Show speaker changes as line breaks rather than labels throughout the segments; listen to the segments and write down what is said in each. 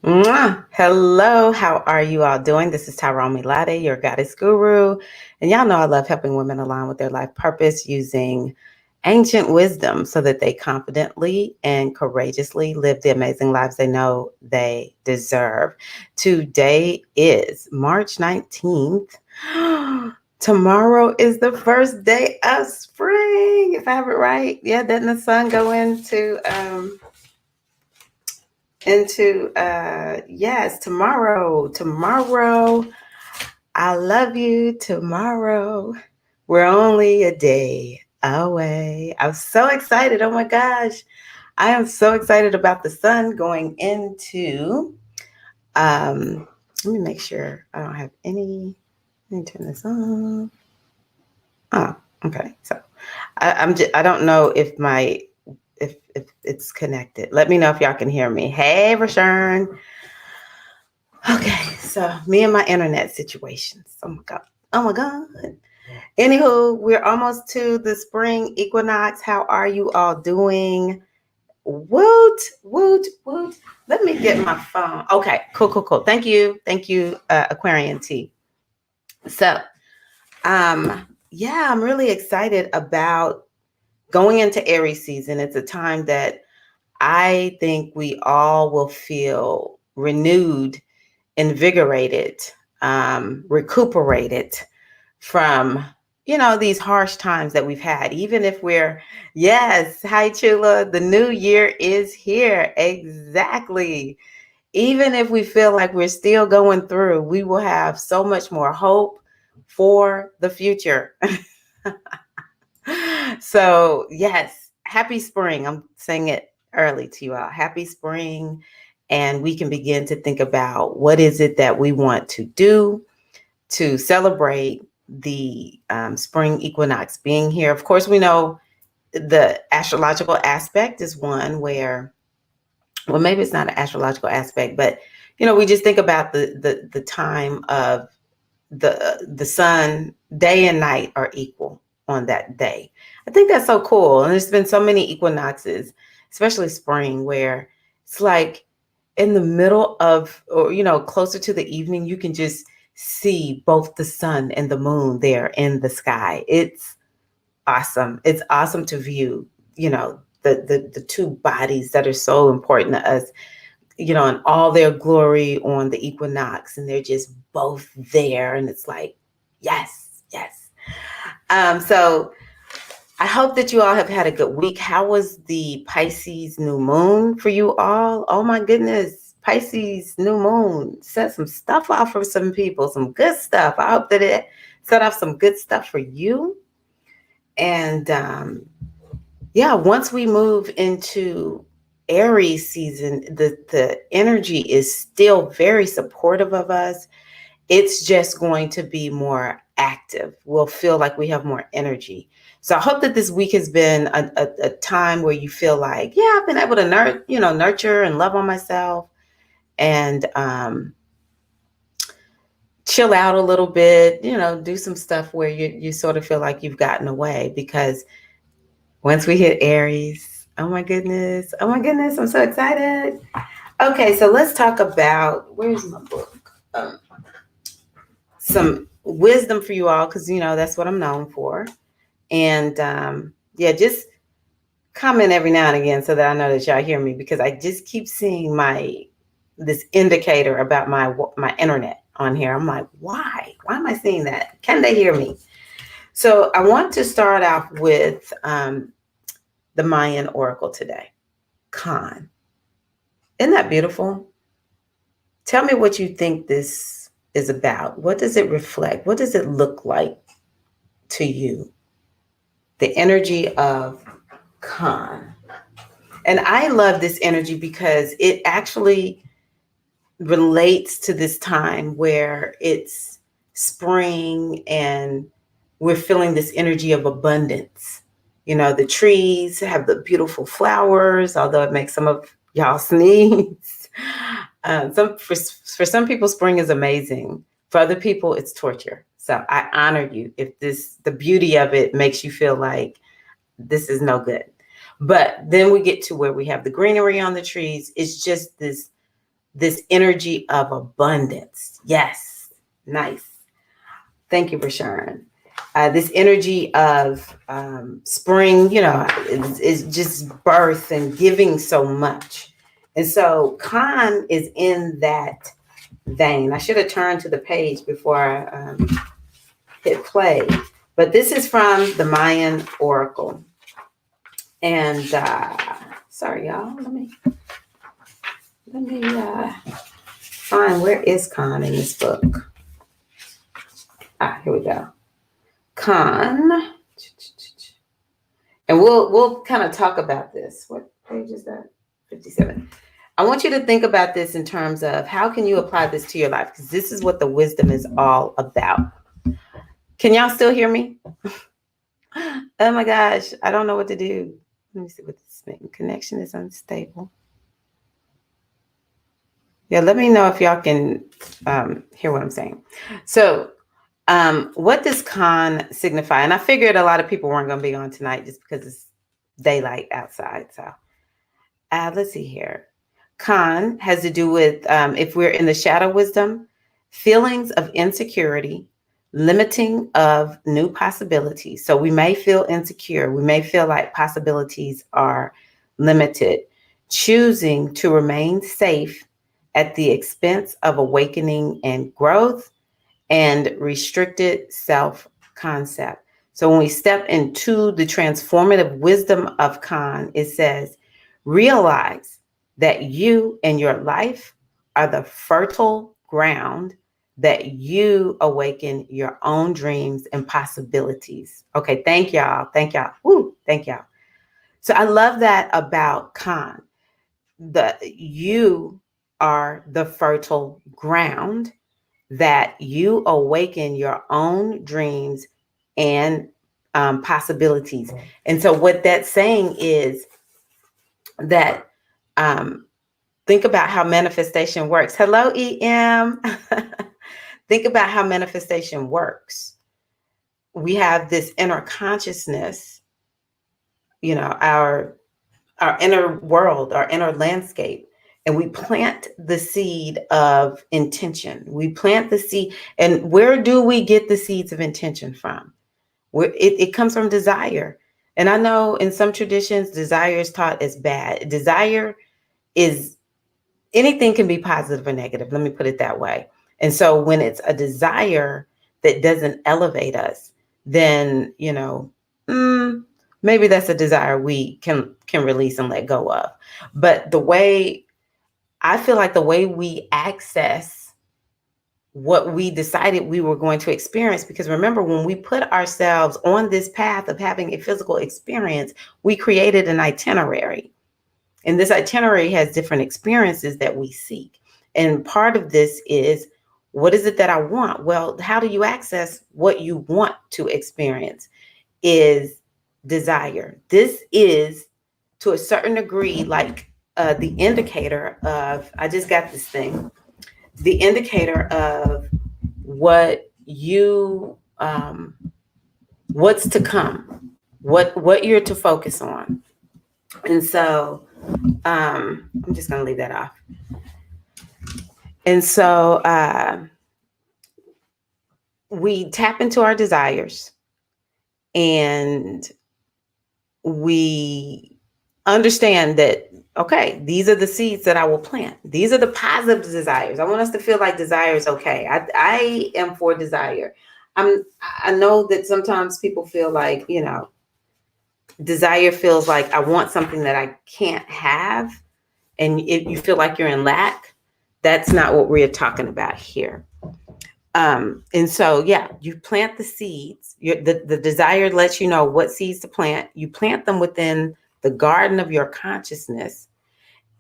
Mwah. Hello, how are you all doing? This is Tirra-Omilade, your goddess guru. And y'all know I love helping women align with their life purpose using ancient wisdom so that they confidently and courageously live the amazing lives they know they deserve. Today is March 19th. Tomorrow is the first day of spring, if I have it right. Yeah, doesn't the sun go into yes, tomorrow. I love you. Tomorrow, we're only a day away. I'm so excited. Oh my gosh, I am so excited about the sun going into let me make sure I don't have any. Let me turn this on. Oh, okay. So I don't know if it's connected. Let me know if y'all can hear me. Hey, Rashawn. Okay, so me and my internet situations. Oh my god. Oh my god. Anywho, we're almost to the spring equinox. How are you all doing? Woot, woot, woot. Let me get my phone. Okay, cool. Thank you, Aquarian T. So, yeah, I'm really excited about going into Aries season. It's a time that I think we all will feel renewed, invigorated, recuperated from these harsh times that we've had. Even if we're yes, hi Chula, the new year is here. Exactly. Even if we feel like we're still going through, we will have so much more hope for the future. So yes, happy spring. I'm saying it early to you all. Happy spring. And we can begin to think about what is it that we want to do to celebrate the spring equinox being here. Of course, we know the astrological aspect is one where, well, maybe it's not an astrological aspect, but we just think about the time of the sun. Day and night are equal on that day. I think that's so cool. And there's been so many equinoxes, especially spring, where it's like in the middle of, or closer to the evening, you can just see both the sun and the moon there in the sky. It's awesome. It's awesome to view, the two bodies that are so important to us, in all their glory on the equinox, and they're just both there. And it's like, yes. So I hope that you all have had a good week. How was the Pisces new moon for you all? Oh my goodness. Pisces new moon set some stuff off for some people, some good stuff. I hope that it set off some good stuff for you. And yeah, once we move into Aries season, the energy is still very supportive of us. It's just going to be more active. We'll feel like we have more energy. So I hope that this week has been a time where you feel like, yeah, I've been able to nurture and love on myself, and chill out a little bit, do some stuff where you sort of feel like you've gotten away. Because once we hit Aries, oh my goodness, I'm so excited. Okay, so let's talk about, where's my book? Some wisdom for you all, because that's what I'm known for. And yeah, just comment every now and again so that I know that y'all hear me, because I just keep seeing this indicator about my internet on here. I'm like, why am I seeing that? Can they hear me? So I want to start off with the Mayan Oracle today. Khan. Isn't that beautiful? Tell me what you think this is about. What does it reflect? What does it look like to you? The energy of Khan. And I love this energy because it actually relates to this time where it's spring and we're feeling this energy of abundance. The trees have the beautiful flowers, although it makes some of y'all sneeze. For some people, spring is amazing. For other people, it's torture. So I honor you if the beauty of it makes you feel like this is no good. But then we get to where we have the greenery on the trees. It's just this this energy of abundance. Yes, nice. Thank you for sharing. This energy of spring, is just birth and giving so much. And so Khan is in that vein. I should have turned to the page before I hit play. But this is from the Mayan Oracle. And sorry, y'all. Let me find, where is Khan in this book? Here we go. Khan. And we'll kind of talk about this. What page is that? 57. I want you to think about this in terms of how can you apply this to your life? Because this is what the wisdom is all about. Can y'all still hear me? Oh my gosh, I don't know what to do. Let me see what this means. Connection is unstable. Yeah, let me know if y'all can hear what I'm saying. So what does Khan signify? And I figured a lot of people weren't going to be on tonight just because it's daylight outside. So let's see here. Khan has to do with, if we're in the shadow wisdom, feelings of insecurity, limiting of new possibilities. So we may feel insecure. We may feel like possibilities are limited, choosing to remain safe at the expense of awakening and growth, and restricted self-concept. So when we step into the transformative wisdom of Khan, it says, realize that you and your life are the fertile ground that you awaken your own dreams and possibilities. Okay, thank y'all. Thank y'all. Woo, thank y'all. So I love that about Khan. You are the fertile ground that you awaken your own dreams and possibilities. And so what that's saying is that think about how manifestation works. Hello, EM. Think about how manifestation works. We have this inner consciousness, our inner world, our inner landscape. And we plant the seed of intention. We plant the seed. And where do we get the seeds of intention from? It comes from desire. And I know in some traditions, desire is taught as bad. Desire is, anything can be positive or negative. Let me put it that way. And so when it's a desire that doesn't elevate us, then, maybe that's a desire we can release and let go of. But I feel like the way we access what we decided we were going to experience, because remember, when we put ourselves on this path of having a physical experience, we created an itinerary. And this itinerary has different experiences that we seek. And part of this is, what is it that I want? Well, how do you access what you want to experience? Is desire. This is, to a certain degree, like the indicator of, I just got this thing, the indicator of what you, what's to come, what you're to focus on. And so I'm just going to leave that off. And so we tap into our desires, and we understand that, okay, these are the seeds that I will plant. These are the positive desires. I want us to feel like desire is okay. I am for desire. I know that sometimes people feel like, desire feels like I want something that I can't have. And if you feel like you're in lack, that's not what we're talking about here. And so, you plant the seeds. The desire lets you know what seeds to plant. You plant them within the garden of your consciousness.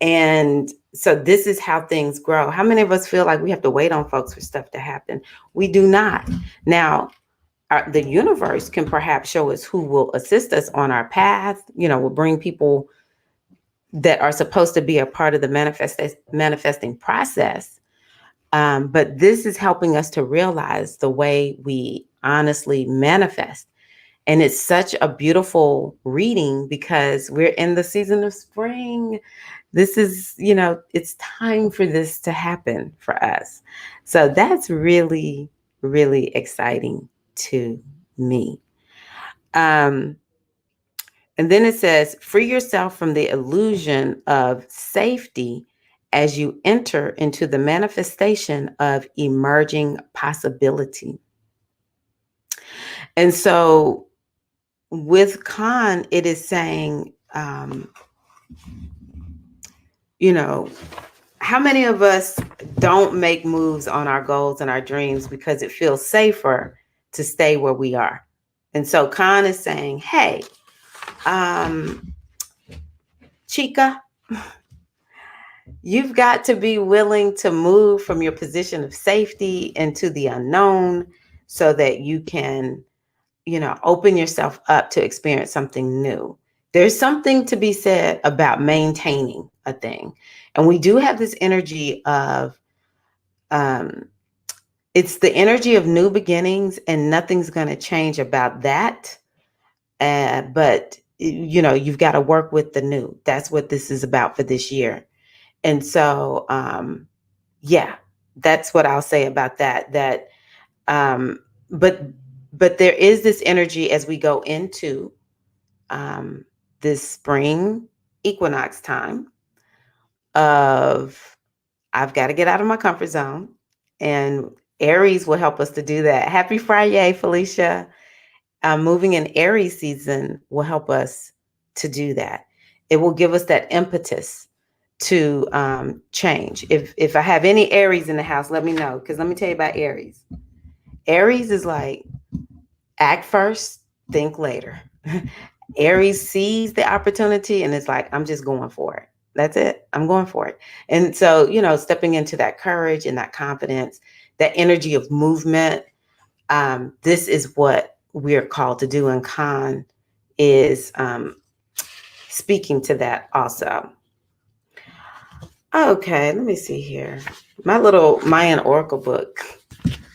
And so this is how things grow. How many of us feel like we have to wait on folks for stuff to happen? We do not. Now, the universe can perhaps show us who will assist us on our path. We'll bring people that are supposed to be a part of the manifesting process. But this is helping us to realize the way we honestly manifest. And it's such a beautiful reading because we're in the season of spring. This is, it's time for this to happen for us. So that's really, really exciting to me. And then it says, free yourself from the illusion of safety as you enter into the manifestation of emerging possibility. And so with Khan, it is saying, how many of us don't make moves on our goals and our dreams because it feels safer to stay where we are? And so Khan is saying, hey, Chica, you've got to be willing to move from your position of safety into the unknown so that you can, open yourself up to experience something new. There's something to be said about maintaining a thing. And we do have this energy of, it's the energy of new beginnings, and nothing's going to change about that. But, you've got to work with the new. That's what this is about for this year. And so, yeah, that's what I'll say about that. But there is this energy as we go into this spring equinox time of, I've got to get out of my comfort zone, and Aries will help us to do that. Happy FRIYAY, Felicia. Moving in Aries season will help us to do that. It will give us that impetus to change. If I have any Aries in the house, let me know, because let me tell you about Aries. Aries is like, act first, think later. Aries sees the opportunity and it's like, I'm just going for it. That's it. I'm going for it. And so, stepping into that courage and that confidence, that energy of movement, this is what we're called to do. And Khan is speaking to that also. Okay, let me see here. My little Mayan Oracle book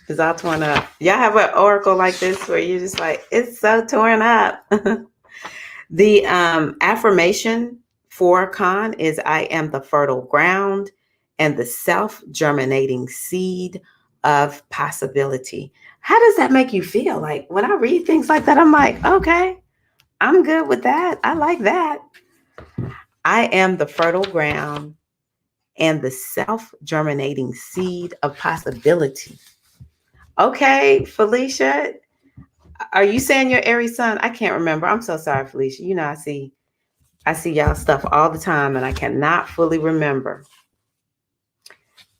is all torn up. Y'all have an oracle like this where you're just like, it's so torn up. The affirmation for Khan is, I am the fertile ground and the self-germinating seed of possibility. How does that make you feel? Like when I read things like that, I'm like, okay, I'm good with that. I like that. I am the fertile ground and the self-germinating seed of possibility. Okay, Felicia, are you saying you're Aries sun? I can't remember. I'm so sorry, Felicia. I see y'all stuff all the time, and I cannot fully remember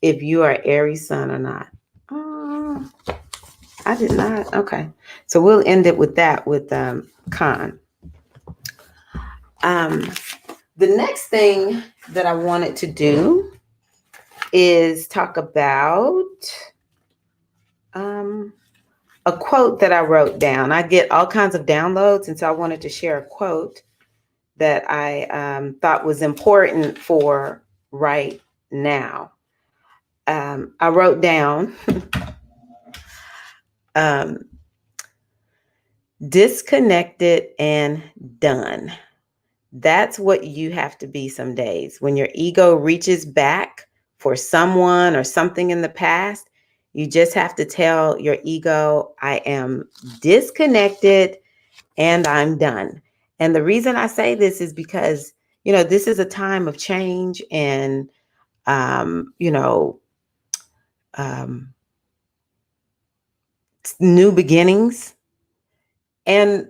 if you are Aries sun or not. I did not. Okay, so we'll end it with that with Khan. The next thing that I wanted to do is talk about a quote that I wrote down. I get all kinds of downloads, and so I wanted to share a quote that I thought was important for right now. I wrote down, disconnected and done. That's what you have to be some days. When your ego reaches back for someone or something in the past, you just have to tell your ego, I am disconnected and I'm done. And the reason I say this is because, this is a time of change and, new beginnings. And,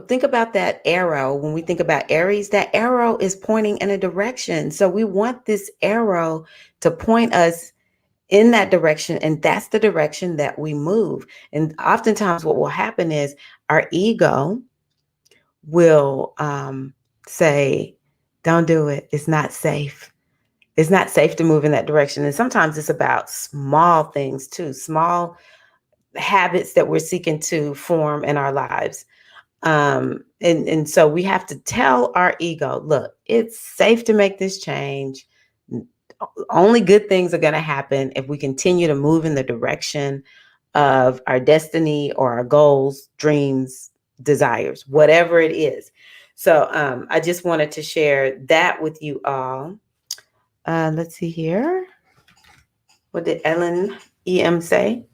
think about that arrow. When we think about Aries, that arrow is pointing in a direction. So we want this arrow to point us in that direction. And that's the direction that we move. And oftentimes what will happen is our ego will say, don't do it. It's not safe. It's not safe to move in that direction. And sometimes it's about small things too, small habits that we're seeking to form in our lives. And so we have to tell our ego, look, it's safe to make this change. Only good things are going to happen if we continue to move in the direction of our destiny or our goals, dreams, desires, whatever it is. So I just wanted to share that with you all. Let's see here. What did Ellen EM say?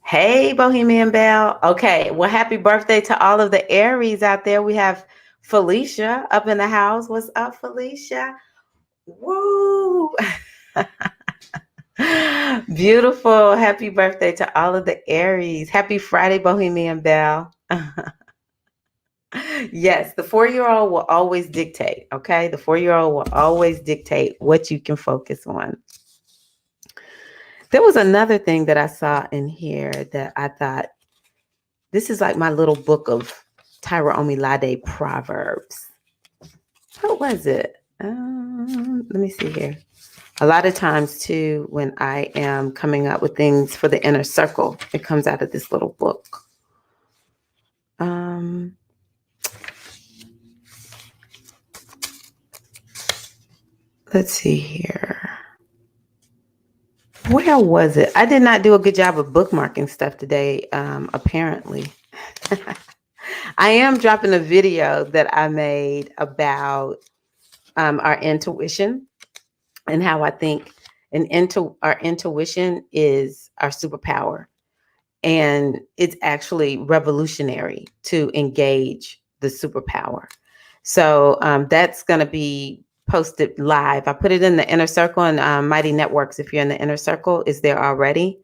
Hey, Bohemian Belle. Okay, well, happy birthday to all of the Aries out there. We have Felicia up in the house. What's up, Felicia? Woo! Beautiful. Happy birthday to all of the Aries. Happy Friday, Bohemian Belle. Yes, the 4-year-old will always dictate, okay? The 4-year-old will always dictate what you can focus on. There was another thing that I saw in here that I thought, this is like my little book of Tirra-Omilade proverbs. What was it? Let me see here. A lot of times too, when I am coming up with things for the inner circle, it comes out of this little book. Let's see here. Where was it? I did not do a good job of bookmarking stuff today, apparently. I am dropping a video that I made about our intuition and how I think our intuition is our superpower. And it's actually revolutionary to engage the superpower. So that's going to be posted live. I put it in the inner circle and Mighty Networks. If you're in the inner circle, is there already?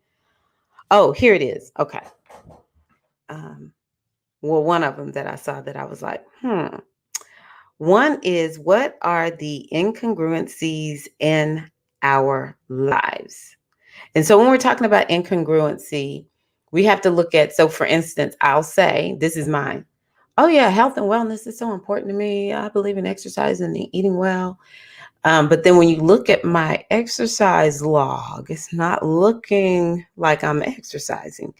Oh, here it is. Okay. Well, one of them that I saw that I was like, One is, what are the incongruencies in our lives? And so when we're talking about incongruency, we have to look at, so for instance, I'll say, this is mine. Oh yeah, health and wellness is so important to me. I believe in exercise and eating well. But then when you look at my exercise log, it's not looking like I'm exercising.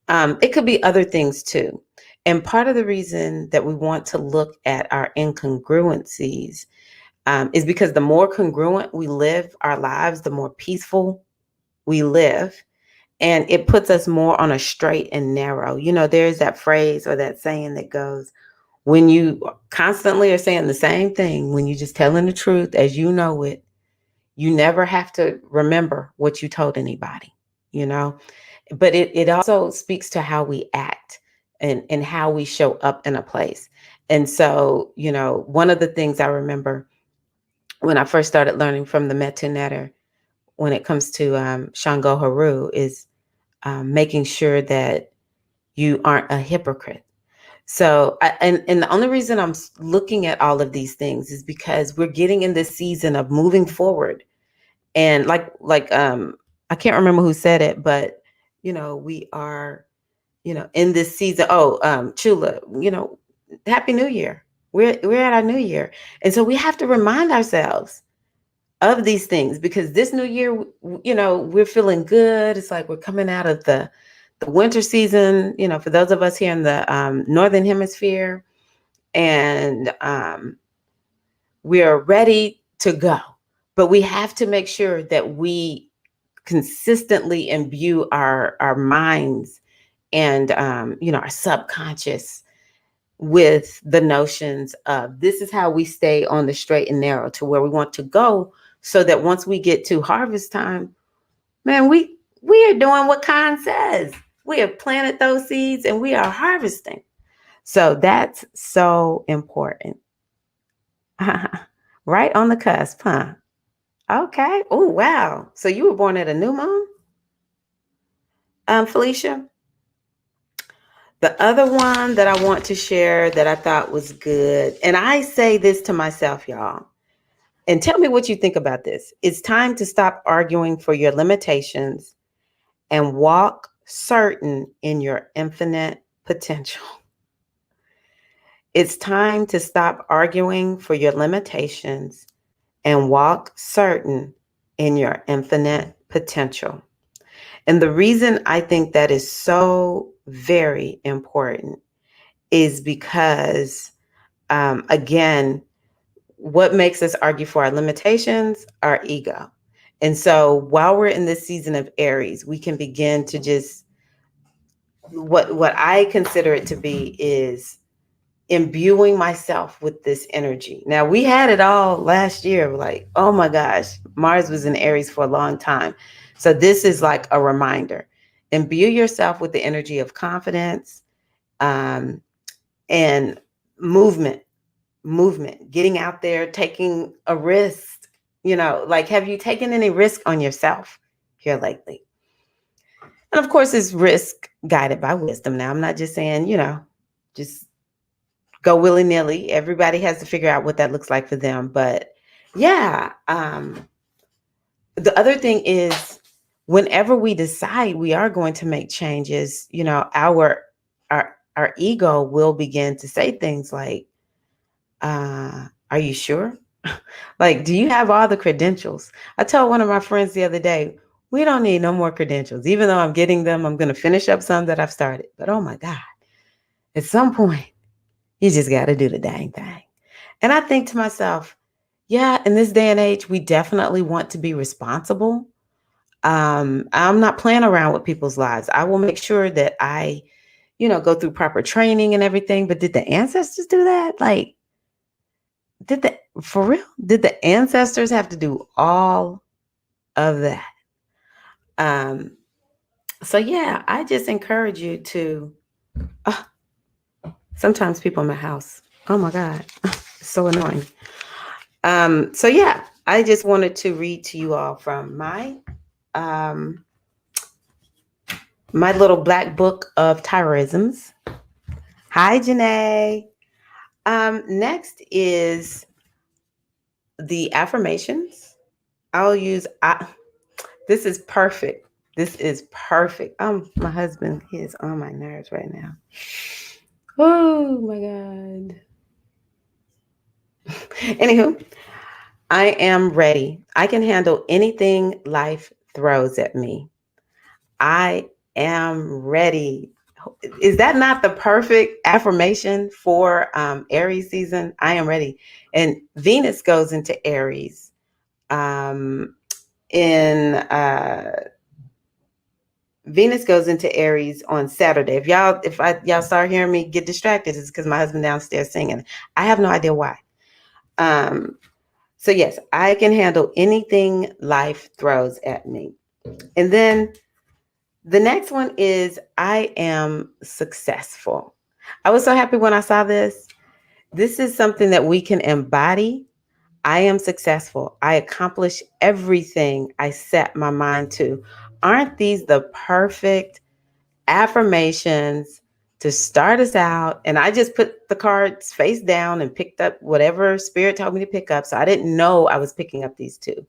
It could be other things too. And part of the reason that we want to look at our incongruencies is because the more congruent we live our lives, the more peaceful we live. And it puts us more on a straight and narrow. You know, there's that phrase or that saying that goes, when you constantly are saying the same thing, when you're just telling the truth as you know it, you never have to remember what you told anybody, you know. But it also speaks to how we act and how we show up in a place. And so, you know, one of the things I remember when I first started learning from the Metu Neter, when it comes to Shango Haru, is making sure that you aren't a hypocrite. So, and the only reason I'm looking at all of these things is because we're getting in this season of moving forward. And like I can't remember who said it, but, you know, we are, you know, in this season. Chula, you know, Happy New Year. We're at our new year. And so we have to remind ourselves of these things, because this new year, you know, we're feeling good. It's like we're coming out of the winter season, you know, for those of us here in the Northern Hemisphere, and we are ready to go. But we have to make sure that we consistently imbue our minds and, you know, our subconscious with the notions of, this is how we stay on the straight and narrow to where we want to go, so that once we get to harvest time, man, we are doing what Khan says. We have planted those seeds and we are harvesting. So that's so important. Right on the cusp, huh? Okay. Oh, wow. So you were born at a new moon? Felicia? The other one that I want to share that I thought was good, and I say this to myself, y'all, and tell me what you think about this. It's time to stop arguing for your limitations and walk certain in your infinite potential. It's time to stop arguing for your limitations and walk certain in your infinite potential. And the reason I think that is so very important is because, again, what makes us argue for our limitations? Our ego. And so while we're in this season of Aries, we can begin to just, what I consider it to be is imbuing myself with this energy. Now, we had it all last year. Like, oh my gosh, Mars was in Aries for a long time. So this is like a reminder. Imbue yourself with the energy of confidence, um, and movement, getting out there, taking a risk. Like, have you taken any risk on yourself here lately? And of course, it's risk guided by wisdom. Now, I'm not just saying, just go willy nilly. Everybody has to figure out what that looks like for them. But yeah, the other thing is, whenever we decide we are going to make changes, our ego will begin to say things like, "Are you sure? Like, do you have all the credentials?" I told one of my friends the other day, we don't need no more credentials. Even though I'm getting them, I'm going to finish up some that I've started. But oh my God, at some point, you just got to do the dang thing. And I think to myself, yeah, in this day and age, we definitely want to be responsible. I'm not playing around with people's lives. I will make sure that I, go through proper training and everything. But did the ancestors do that? Like, for real? Did the ancestors have to do all of that? So yeah, I just encourage you to, sometimes people in my house, oh my God, it's so annoying. So yeah, I just wanted to read to you all from my little black book of Tyrisms. Hi, Janae. Next is the affirmations. I'll use, this is perfect. This is perfect. My husband, he is on my nerves right now. Oh my God. Anywho, I am ready. I can handle anything life throws at me. I am ready. Is that not the perfect affirmation for Aries season? I am ready. And Venus goes into Aries Venus goes into Aries on Saturday. If y'all start hearing me get distracted, it's because my husband downstairs singing. I have no idea why. So yes, I can handle anything life throws at me. And then the next one is I am successful. I was so happy when I saw this. This is something that we can embody. I am successful. I accomplish everything I set my mind to. Aren't these the perfect affirmations to start us out? And I just put the cards face down and picked up whatever spirit told me to pick up. So I didn't know I was picking up these two.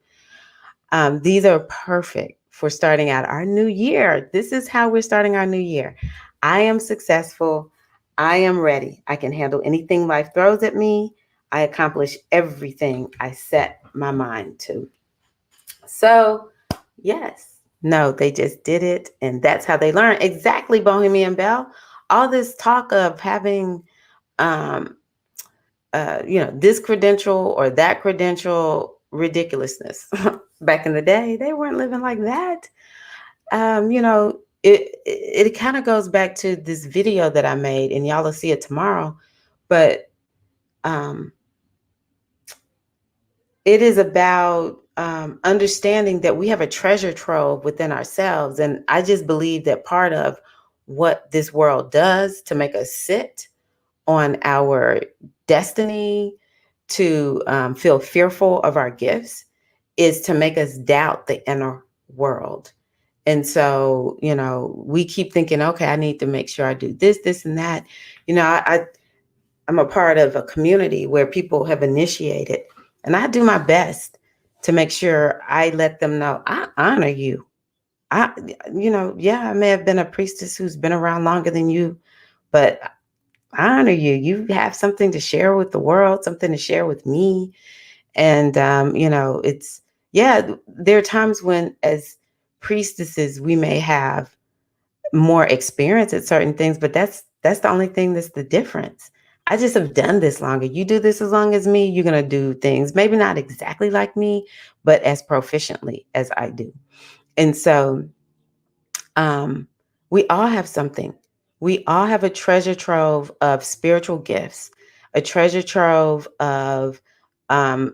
These are perfect for starting out our new year. This is how we're starting our new year. I am successful. I am ready. I can handle anything life throws at me. I accomplish everything I set my mind to. So, yes, no, they just did it. And that's how they learn. Exactly, Bohemian Belle. All this talk of having, this credential or that credential, ridiculousness. Back in the day, they weren't living like that. It kind of goes back to this video that I made, and y'all will see it tomorrow. But it is about understanding that we have a treasure trove within ourselves. And I just believe that part of what this world does to make us sit on our destiny, to feel fearful of our gifts, is to make us doubt the inner world. And so, we keep thinking, okay, I need to make sure I do this, this, and that. I'm a part of a community where people have initiated, and I do my best to make sure I let them know I honor you. I may have been a priestess who's been around longer than you, but I honor you. You have something to share with the world, something to share with me. And, there are times when, as priestesses, we may have more experience at certain things, but that's the only thing that's the difference. I just have done this longer. You do this as long as me, you're going to do things, maybe not exactly like me, but as proficiently as I do. And so we all have something We all have a treasure trove of spiritual gifts, a treasure trove of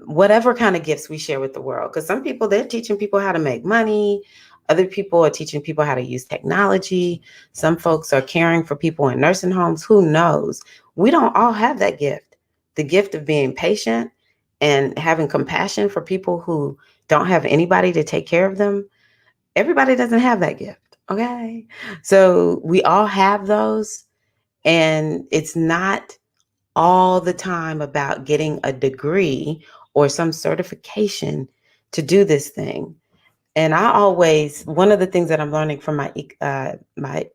whatever kind of gifts we share with the world. Because some people, they're teaching people how to make money. Other people are teaching people how to use technology. Some folks are caring for people in nursing homes. Who knows? We don't all have that gift. The gift of being patient and having compassion for people who don't have anybody to take care of them. Everybody doesn't have that gift. Okay. So we all have those. And it's not all the time about getting a degree or some certification to do this thing. And I always, one of the things that I'm learning from my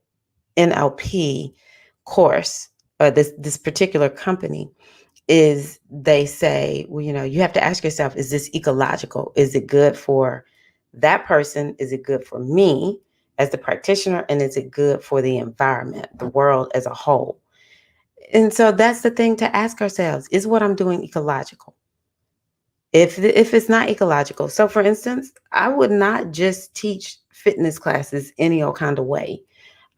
NLP course, this particular company, is they say, well, you have to ask yourself, is this ecological? Is it good for that person? Is it good for me as the practitioner? And is it good for the environment, the world as a whole? And so that's the thing to ask ourselves, is what I'm doing ecological? If it's not ecological. So for instance, I would not just teach fitness classes any old kind of way.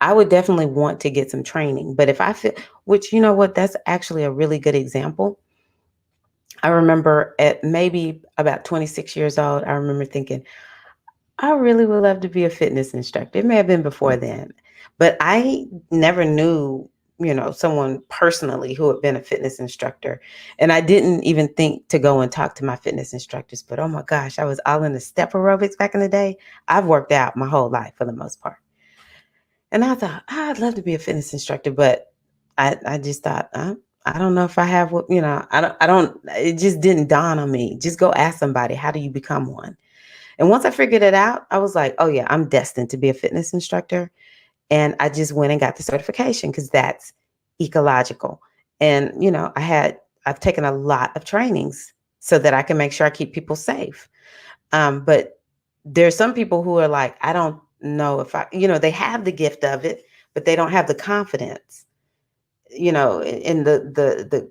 I would definitely want to get some training. But if I feel, which, you know what, that's actually a really good example. I remember at maybe about 26 years old, I remember thinking, I really would love to be a fitness instructor. It may have been before then, but I never knew, someone personally who had been a fitness instructor. And I didn't even think to go and talk to my fitness instructors, but oh my gosh, I was all in the step aerobics back in the day. I've worked out my whole life for the most part. And I thought, I'd love to be a fitness instructor, but I just thought, I don't know if I have what, it just didn't dawn on me. Just go ask somebody, how do you become one? And once I figured it out, I was like, oh yeah, I'm destined to be a fitness instructor. And I just went and got the certification because that's ecological. And, I've taken a lot of trainings so that I can make sure I keep people safe. But there's some people who are like, I don't know if they have the gift of it, but they don't have the confidence, in the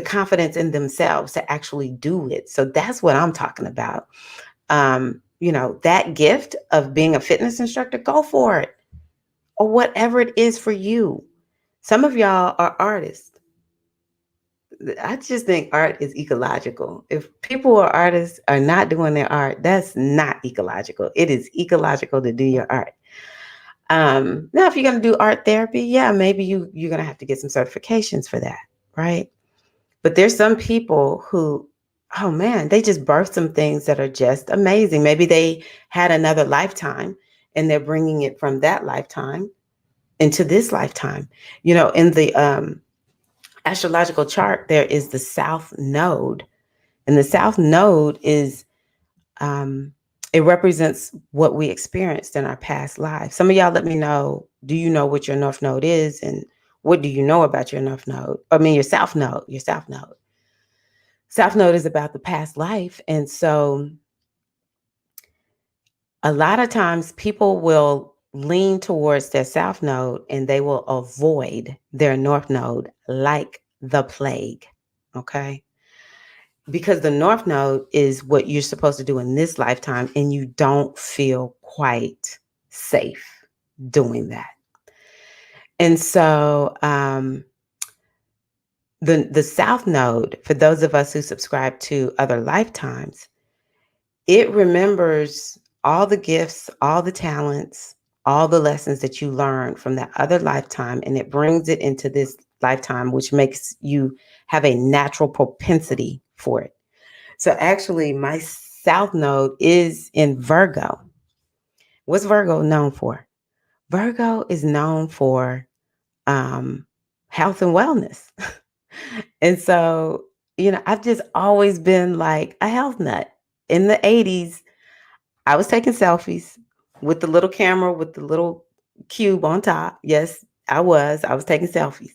confidence in themselves to actually do it. So that's what I'm talking about. That gift of being a fitness instructor, go for it. Or whatever it is for you. Some of y'all are artists. I just think art is ecological. If people who are artists are not doing their art, that's not ecological. It is ecological to do your art. Now, if you're going to do art therapy, yeah, maybe you're going to have to get some certifications for that, right? But there's some people who, oh man, they just birthed some things that are just amazing. Maybe they had another lifetime and they're bringing it from that lifetime into this lifetime. In the astrological chart, there is the South Node. And the South Node is, it represents what we experienced in our past lives. Some of y'all let me know, do you know what your North Node is? And what do you know about your North Node? Your South Node, South Node is about the past life. And so a lot of times people will lean towards their South Node and they will avoid their North Node like the plague. Okay. Because the North Node is what you're supposed to do in this lifetime, and you don't feel quite safe doing that. And so the South Node, for those of us who subscribe to other lifetimes, it remembers all the gifts, all the talents, all the lessons that you learned from that other lifetime, and it brings it into this lifetime, which makes you have a natural propensity for it. So actually, my South Node is in Virgo. What's Virgo known for? Virgo is known for health and wellness. And so, I've just always been like a health nut. In the 80s, I was taking selfies with the little camera with the little cube on top. Yes, I was taking selfies.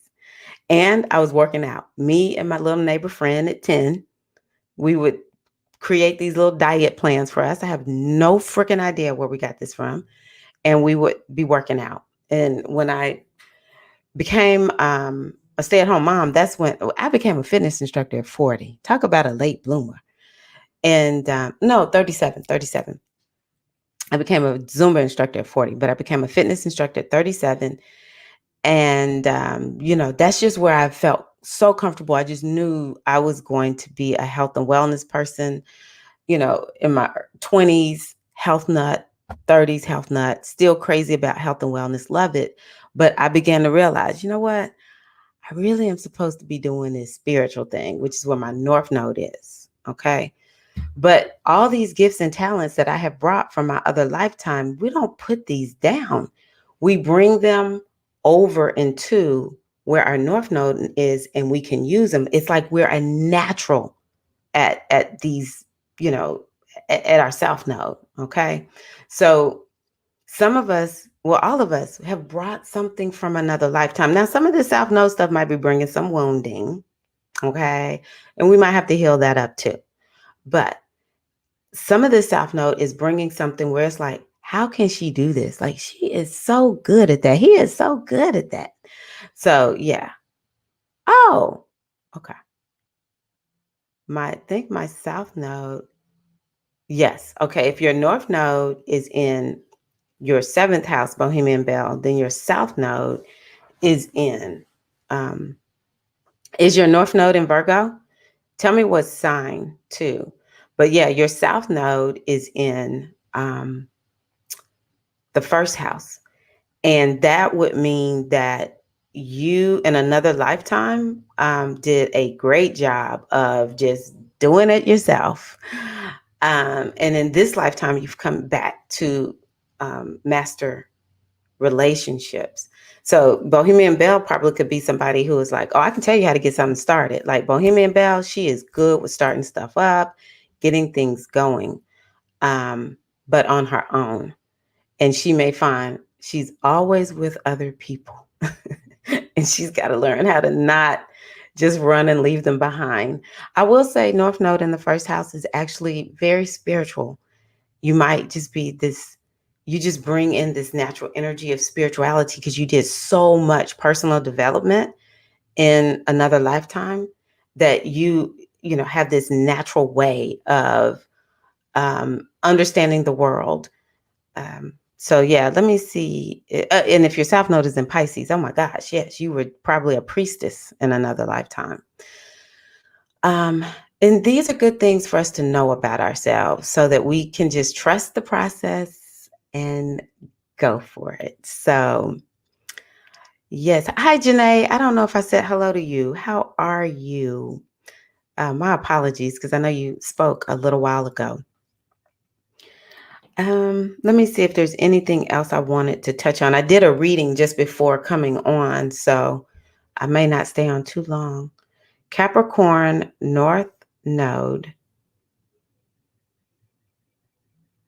And I was working out. Me and my little neighbor friend at 10, we would create these little diet plans for us. I have no freaking idea where we got this from. And we would be working out. And when I became a stay-at-home mom, that's when I became a fitness instructor at 40. Talk about a late bloomer. And no, 37. I became a Zumba instructor at 40, but I became a fitness instructor at 37. And, that's just where I felt so comfortable. I just knew I was going to be a health and wellness person, in my 20s, health nut, 30s, health nut, still crazy about health and wellness, love it. But I began to realize, you know what? I really am supposed to be doing this spiritual thing, which is where my North Node is. Okay. But all these gifts and talents that I have brought from my other lifetime, we don't put these down. We bring them over into where our North Node is and we can use them. It's like we're a natural at these, you know, at our South Node. Okay. So some of us, well, all of us have brought something from another lifetime. Now, some of the South Node stuff might be bringing some wounding. Okay. And we might have to heal that up too. But some of the South Node is bringing something where it's like, how can she do this? Like, she is so good at that. He is so good at that. So, yeah. Oh, okay. I think my South Node. Yes. Okay. If your North Node is in your seventh house, Bohemian Belle, then your South Node is in, is your North Node in Virgo? Tell me what sign too. But yeah, your South Node is in the first house. And that would mean that you in another lifetime did a great job of just doing it yourself. And in this lifetime, you've come back to master relationships. So Bohemian Belle probably could be somebody who is like, oh, I can tell you how to get something started. Like Bohemian Belle, she is good with starting stuff up, getting things going, but on her own. And she may find she's always with other people. And she's got to learn how to not just run and leave them behind. I will say North Node in the first house is actually very spiritual. You might just be this, you just bring in this natural energy of spirituality because you did so much personal development in another lifetime that you have this natural way of understanding the world. So yeah, let me see. And if your South Node is in Pisces, oh my gosh, yes, you were probably a priestess in another lifetime. And these are good things for us to know about ourselves so that we can just trust the process and go for it. So yes. Hi, Janae. I don't know if I said hello to you. How are you? My apologies, because I know you spoke a little while ago. Let me see if there's anything else I wanted to touch on. I did a reading just before coming on, so I may not stay on too long. Capricorn North Node,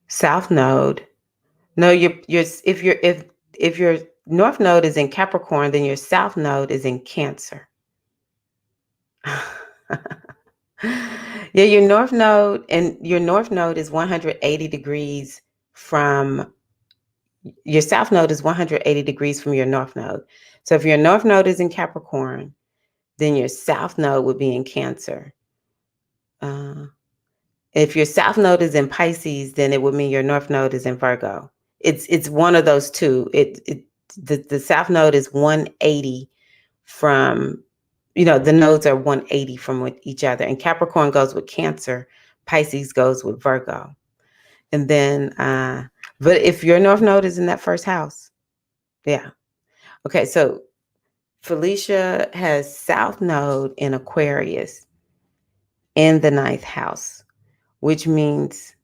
South Node. No, if your North Node is in Capricorn, then your South Node is in Cancer. Yeah, your North Node is 180 degrees from your South Node is 180 degrees from your North Node. So if your North Node is in Capricorn, then your South Node would be in Cancer. If your South Node is in Pisces, then it would mean your North Node is in Virgo. It's one of those two. The South Node is 180 from, the nodes are 180 from each other. And Capricorn goes with Cancer, Pisces goes with Virgo. And then, but if your North Node is in that first house, yeah. Okay, so Felicia has South Node in Aquarius in the ninth house, which means,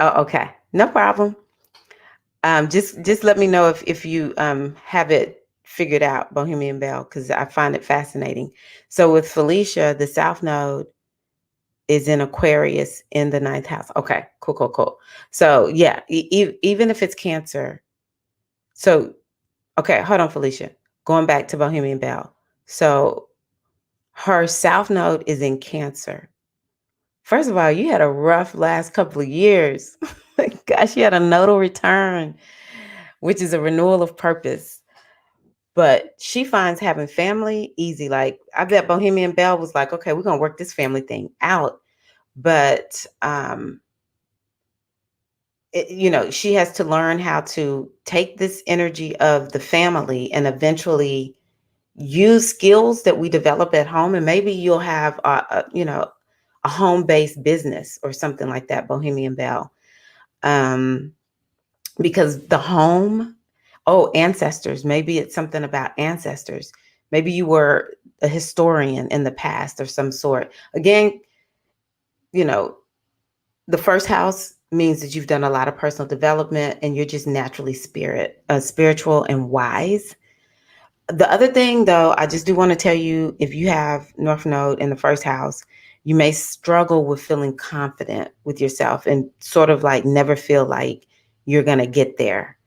oh, okay, no problem. Just let me know if you have it figured out, Bohemian Belle, because I find it fascinating. So with Felicia, the South Node is in Aquarius in the ninth house. Okay, cool. So yeah, even if it's Cancer. So, okay, hold on, Felicia. Going back to Bohemian Belle. So her South Node is in Cancer. First of all, you had a rough last couple of years. Gosh, you had a nodal return, which is a renewal of purpose. But she finds having family easy. Like, I bet Bohemian Belle was like, okay, we're going to work this family thing out. But she has to learn how to take this energy of the family and eventually use skills that we develop at home. And maybe you'll have a home-based business or something like that, Bohemian Belle. Because the home, ancestors, maybe it's something about ancestors. Maybe you were a historian in the past or some sort. Again, the first house means that you've done a lot of personal development and you're just naturally spiritual and wise. The other thing, though, I just do want to tell you, if you have North Node in the first house, you may struggle with feeling confident with yourself and sort of like never feel like you're going to get there.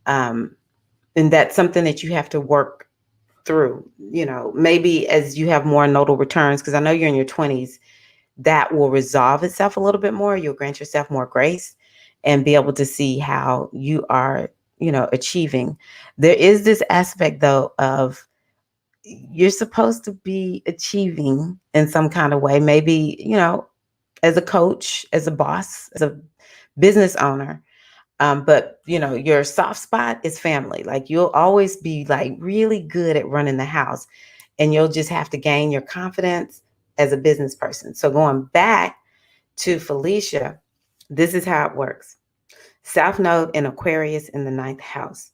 And that's something that you have to work through, maybe as you have more nodal returns, because I know you're in your 20s, that will resolve itself a little bit more. You'll grant yourself more grace and be able to see how you are, achieving. There is this aspect, though, of you're supposed to be achieving in some kind of way, maybe, as a coach, as a boss, as a business owner. But your soft spot is family. Like you'll always be like really good at running the house, and you'll just have to gain your confidence as a business person. So going back to Felicia, this is how it works. South Node in Aquarius in the 9th house.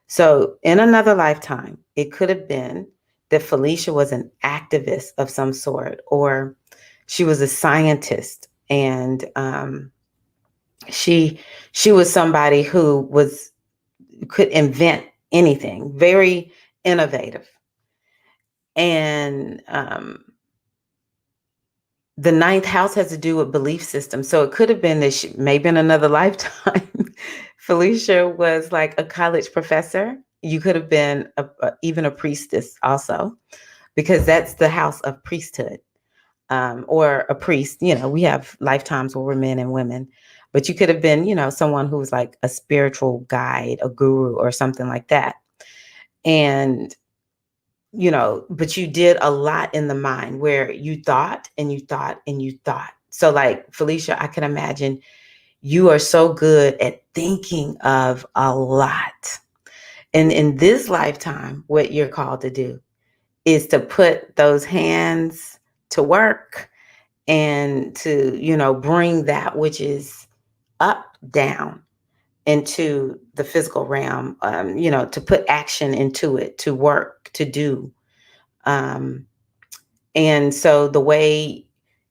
So in another lifetime, it could have been that Felicia was an activist of some sort, or she was a scientist, and she was somebody who could invent anything, very innovative. And the 9th house has to do with belief system. So it could have been that maybe in another lifetime, Felicia was like a college professor. You could have been even a priestess also, because that's the house of priesthood, or a priest. We have lifetimes where we're men and women, but you could have been, someone who was like a spiritual guide, a guru or something like that. And but you did a lot in the mind where you thought and you thought and you thought. So like Felicia, I can imagine you are so good at thinking of a lot. And in this lifetime, what you're called to do is to put those hands to work and to, bring that which is up down into the physical realm, to put action into it, to work, to do. And so the way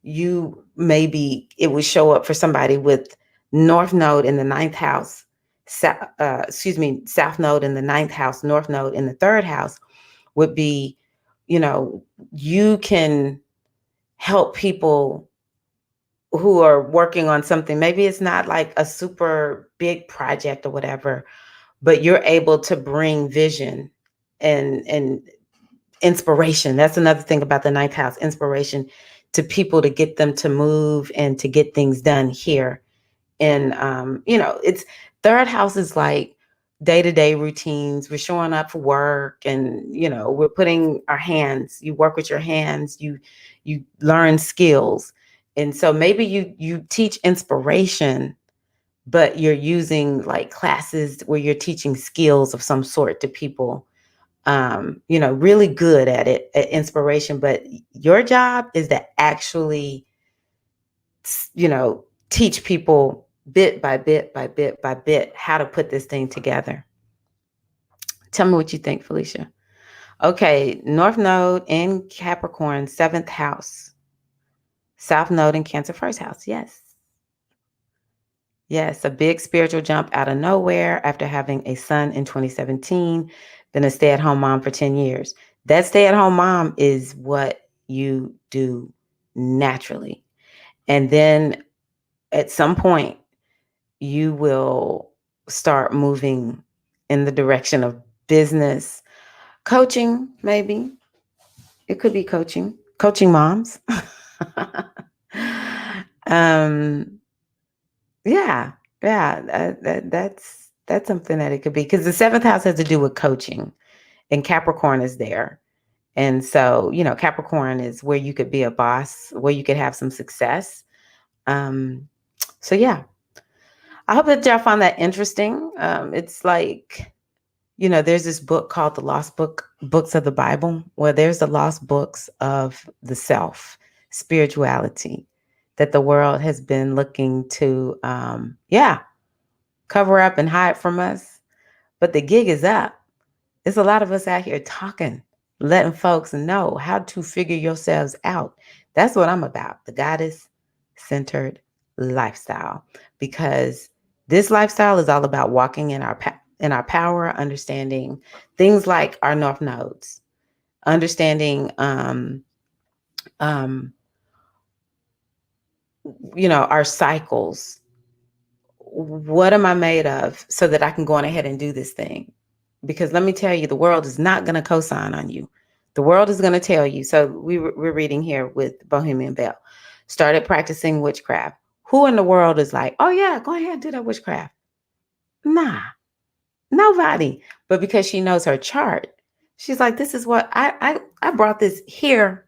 it would show up for somebody with North Node in the 9th house, South Node in the 9th house, North Node in the 3rd house would be, you can help people who are working on something. Maybe it's not like a super big project or whatever, but you're able to bring vision and inspiration. That's another thing about the 9th house, inspiration to people, to get them to move and to get things done here. And, it's 3rd house is like day-to-day routines. We're showing up for work and, we're putting our hands, you work with your hands, you learn skills. And so maybe you teach inspiration, but you're using like classes where you're teaching skills of some sort to people, really good at it, at inspiration. But your job is to actually, teach people bit by bit by bit by bit how to put this thing together. Tell me what you think, Felicia. Okay, North Node in Capricorn, 7th house. South Node in Cancer, 1st house. Yes. Yes, a big spiritual jump out of nowhere after having a son in 2017, been a stay-at-home mom for 10 years. That stay-at-home mom is what you do naturally. And then at some point, you will start moving in the direction of business, coaching, maybe. It could be coaching moms. Yeah, that's something that it could be, because the 7th house has to do with coaching, and Capricorn is there. And so, Capricorn is where you could be a boss, where you could have some success. So yeah. I hope that y'all found that interesting. It's like, there's this book called The Lost Books of the Bible, where there's the lost books of the self, spirituality, that the world has been looking to, cover up and hide from us. But the gig is up. There's a lot of us out here talking, letting folks know how to figure yourselves out. That's what I'm about, the goddess centered lifestyle, because this lifestyle is all about walking in our power, understanding things like our north nodes, understanding our cycles. What am I made of so that I can go on ahead and do this thing? Because let me tell you, the world is not going to co-sign on you. The world is going to tell you. So we're reading here with Bohemian Belle. Started practicing witchcraft. Who in the world is like, oh yeah, go ahead and do that witchcraft? Nah, nobody. But because she knows her chart, she's like, this is what I brought this here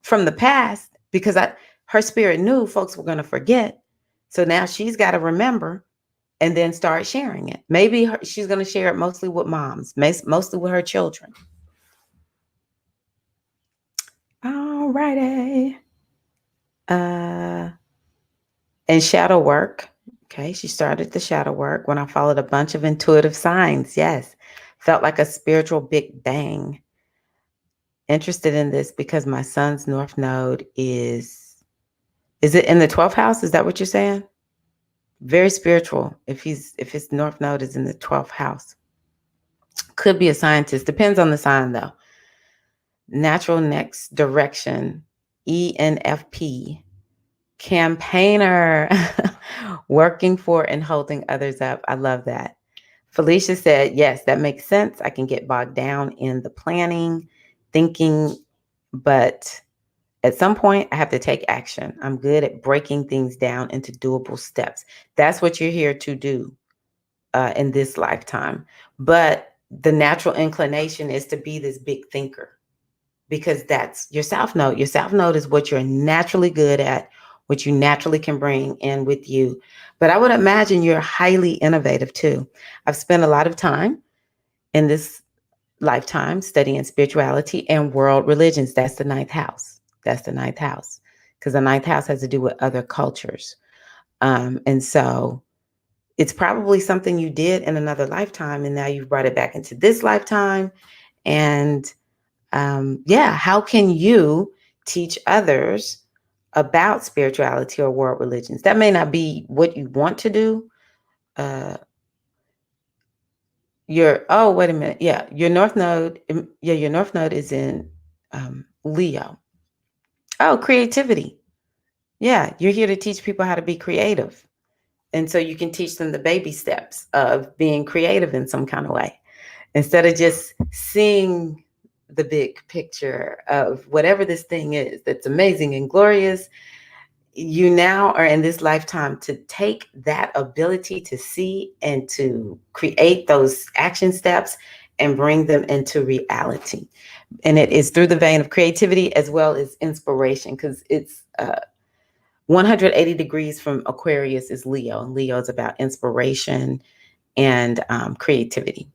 from the past, because her spirit knew folks were going to forget. So now she's got to remember and then start sharing it. Maybe she's going to share it mostly with moms, mostly with her children. All righty. And shadow work. Okay, she started the shadow work when I followed a bunch of intuitive signs. Yes, felt like a spiritual big bang. Interested in this because my son's north node is it in the 12th house? Is that what you're saying? Very spiritual if his north node is in the 12th house. Could be a scientist. Depends on the sign though. Natural next direction, ENFP, campaigner, working for and holding others up. I love that. Felicia said, yes, that makes sense. I can get bogged down in the planning, thinking, but at some point I have to take action. I'm good at breaking things down into doable steps. That's what you're here to do in this lifetime. But the natural inclination is to be this big thinker, because that's your south node. Your south node is what you're naturally good at, what you naturally can bring in with you. But I would imagine you're highly innovative too. I've spent a lot of time in this lifetime studying spirituality and world religions. That's the 9th house. That's the 9th house, because the 9th house has to do with other cultures. And so it's probably something you did in another lifetime, and now you've brought it back into this lifetime. And how can you teach others about spirituality or world religions? That may not be what you want to do. Wait a minute. Yeah, your north node. Yeah, your north node is in Leo. Oh, creativity. Yeah, you're here to teach people how to be creative. And so you can teach them the baby steps of being creative in some kind of way, instead of just seeing the big picture of whatever this thing is that's amazing and glorious. You now are in this lifetime to take that ability to see and to create those action steps and bring them into reality. And it is through the vein of creativity as well as inspiration, because it's 180 degrees from Aquarius is Leo, and Leo is about inspiration and creativity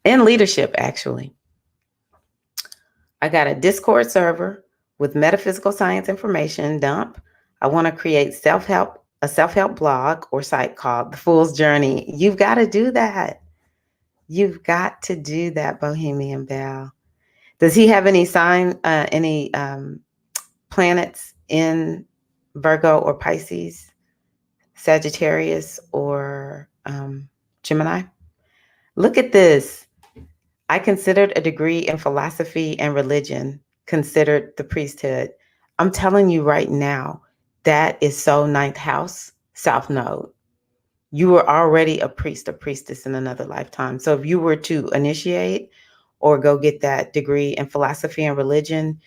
and leadership, actually. I got a Discord server with metaphysical science information dump. I want to create a self-help blog or site called The Fool's Journey. You've got to do that. You've got to do that, Bohemian Belle. Does he have any planets in Virgo or Pisces, Sagittarius or Gemini? Look at this. I considered a degree in philosophy and religion, considered the priesthood. I'm telling you right now, that is so 9th house, south node. You were already a priest or priestess in another lifetime. So if you were to initiate or go get that degree in philosophy and religion,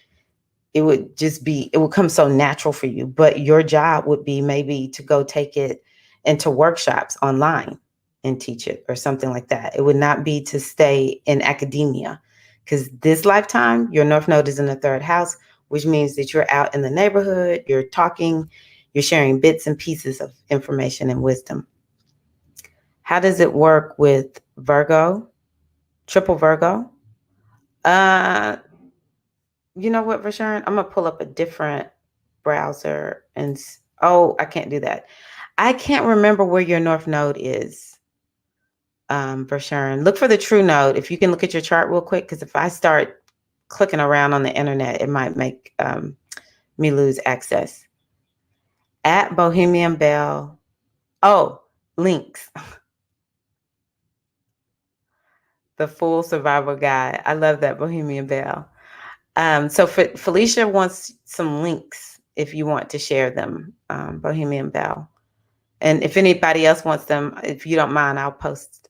it would come so natural for you. But your job would be maybe to go take it into workshops online and teach it or something like that. It would not be to stay in academia, because this lifetime, your north node is in the 3rd house, which means that you're out in the neighborhood, you're talking, You're sharing bits and pieces of information and wisdom. How does it work with Virgo? Triple Virgo? You know what, Rashawn? I'm going to pull up a different browser and, oh, I can't do that. I can't remember where your North Node is, Rashawn. Look for the true node. If you can look at your chart real quick, because if I start clicking around on the internet, it might make me lose access. At Bohemian Bell. Oh, links. The Full Survival Guide. I love that, Bohemian Bell. So Felicia wants some links if you want to share them, Bohemian Bell. And if anybody else wants them, if you don't mind, I'll post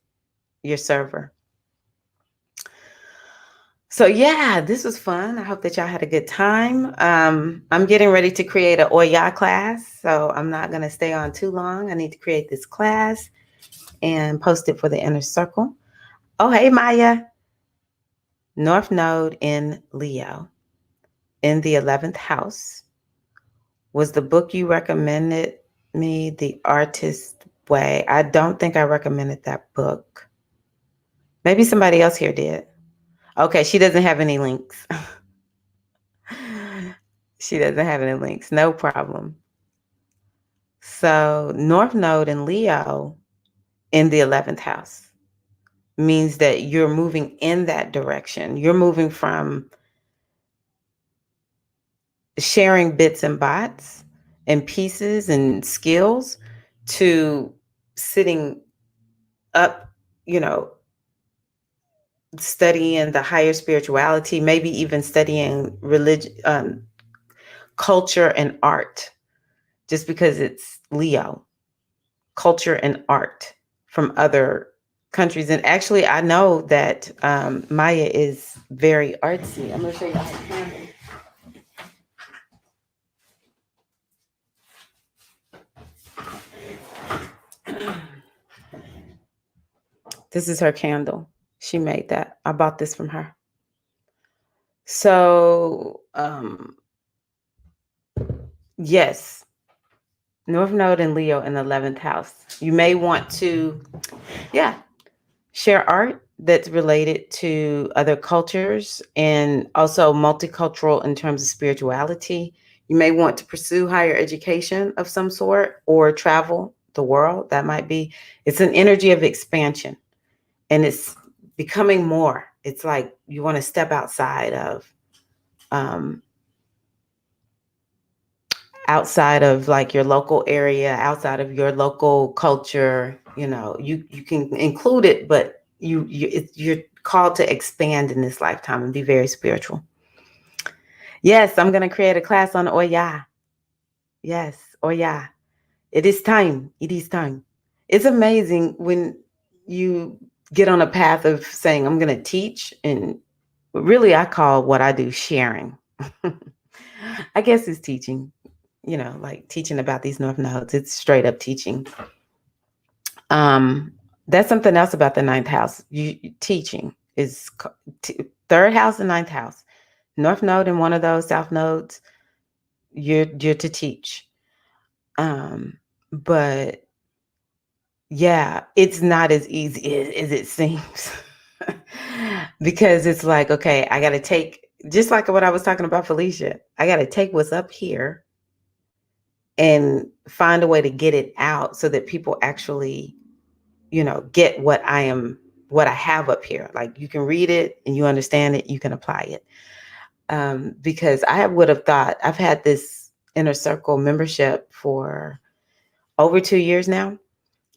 your server. So yeah, this was fun. I hope that y'all had a good time. I'm getting ready to create an Oya class, so I'm not going to stay on too long. I need to create this class and post it for the inner circle. Oh, hey, Maya. North Node in Leo in the 11th house. Was the book you recommended me The Artist's Way? I don't think I recommended that book. Maybe somebody else here did. Okay, she doesn't have any links. She doesn't have any links. No problem. So North Node in Leo in the 11th house means that you're moving in that direction. You're moving from sharing bits and bots and pieces and skills to sitting up, studying the higher spirituality, maybe even studying religion, culture and art, just because it's Leo, culture and art from other countries. And actually, I know that Maya is very artsy. I'm going to show you her candle. This is her candle. She made that. I bought this from her. So, yes, North Node and Leo in the 11th house. You may want to, share art that's related to other cultures and also multicultural in terms of spirituality. You may want to pursue higher education of some sort or travel the world. That might be, it's an energy of expansion and it's becoming more. It's like you want to step outside of like your local area, outside of your local culture. You can include it, but you're called to expand in this lifetime and be very spiritual. Yes, I'm going to create a class on Oya. Yes, Oya. It is time. It is time. It's amazing when you get on a path of saying, I'm going to teach. And really, I call what I do sharing. I guess it's teaching, like teaching about these North Nodes. It's straight up teaching. That's something else about the 9th house. Teaching is 3rd house and 9th house. North Node in one of those, South Nodes, you're to teach. But yeah, it's not as easy as it seems. Because it's like, okay, I got to take, just like what I was talking about, Felicia, I got to take what's up here and find a way to get it out so that people actually, get what I have up here. Like you can read it and you understand it, you can apply it. Because I would have thought, I've had this inner circle membership for over 2 years now.